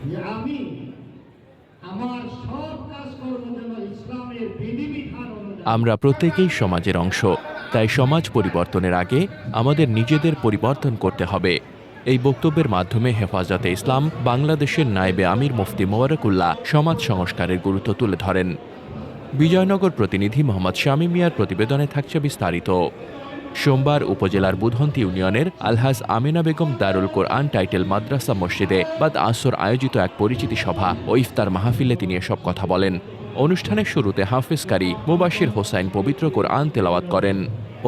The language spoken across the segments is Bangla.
যে আমি আমার সব কাজকর্ম যেন ইসলামের বিধিবিধান অনুযায়ী। আমরা প্রত্যেকেই সমাজের অংশ, তাই সমাজ পরিবর্তনের আগে আমাদের নিজেদের পরিবর্তন করতে হবে। এই বক্তব্যের মাধ্যমে হেফাজতে ইসলাম বাংলাদেশের নায়েবে আমির মুফতি মোবারকুল্লাহ সমাজ সংস্কারের গুরুত্ব তুলে ধরেন। বিজয়নগর প্রতিনিধি মোহাম্মদ শামীম মিয়ার প্রতিবেদনে থাকছে বিস্তারিত। সোমবার উপজেলার বুধন্তি ইউনিয়নের আলহাজ আমিনা বেগম দারুল কোরআন টাইটেল মাদ্রাসা মসজিদে বাদ আসর আয়োজিত এক পরিচিতি সভা ও ইফতার মাহফিলে তিনি এসব কথা বলেন। অনুষ্ঠানের শুরুতে হাফিজ কারি মুবাশির হোসাইন পবিত্র কোরআন তেলাওয়াত করেন।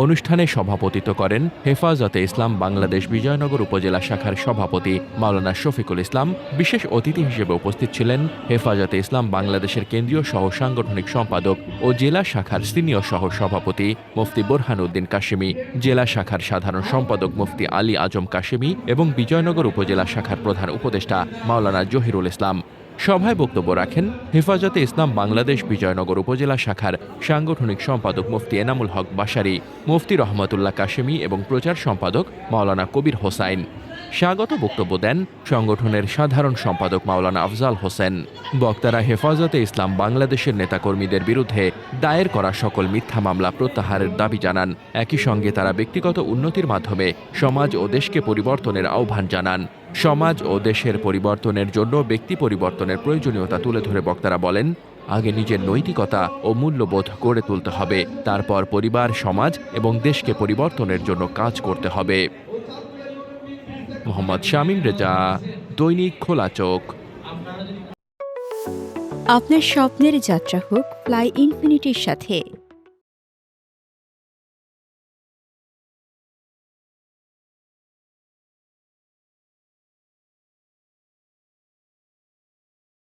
অনুষ্ঠানে সভাপতিত্ব করেন হেফাজতে ইসলাম বাংলাদেশ বিজয়নগর উপজেলা শাখার সভাপতি মাওলানা শফিকুল ইসলাম। বিশেষ অতিথি হিসেবে উপস্থিত ছিলেন হেফাজতে ইসলাম বাংলাদেশের কেন্দ্রীয় সহ সাংগঠনিক সম্পাদক ও জেলা শাখার সিনিয়র সহ সভাপতি মুফতি বোরহানউদ্দিন কাশেমি, জেলা শাখার সাধারণ সম্পাদক মুফতি আলী আজম কাশেমি এবং বিজয়নগর উপজেলা শাখার প্রধান উপদেষ্টা মাওলানা জহিরুল ইসলাম। সভায় বক্তব্য রাখেন হেফাজতে ইসলাম বাংলাদেশ বিজয়নগর উপজেলা শাখার সাংগঠনিক সম্পাদক মুফতি এনামুল হক বাশারি, মুফতি রহমতুল্লাহ কাশেমি এবং প্রচার সম্পাদক মাওলানা কবির হোসাইন। স্বাগত বক্তব্য দেন সংগঠনের সাধারণ সম্পাদক মাওলানা আফজাল হোসেন। বক্তারা হেফাজতে ইসলাম বাংলাদেশের নেতাকর্মীদের বিরুদ্ধে দায়ের করা সকল মিথ্যা মামলা প্রত্যাহারের দাবি জানান। একই সঙ্গে তারা ব্যক্তিগত উন্নতির মাধ্যমে সমাজ ও দেশকে পরিবর্তনের আহ্বান জানান। সমাজ ও দেশের পরিবর্তনের জন্য ব্যক্তি পরিবর্তনের প্রয়োজনীয়তা তুলে ধরে বক্তারা বলেন, আগে নিজের নৈতিকতা ও মূল্যবোধ গড়ে তুলতে হবে, তারপর পরিবার, সমাজ এবং দেশকে পরিবর্তনের জন্য কাজ করতে হবে। মোহাম্মদ শামীম রেজা, দৈনিক খোলা চোখ। আপনার স্বপ্নের যাত্রা হোক ফ্লাই ইনফিনিটির সাথে।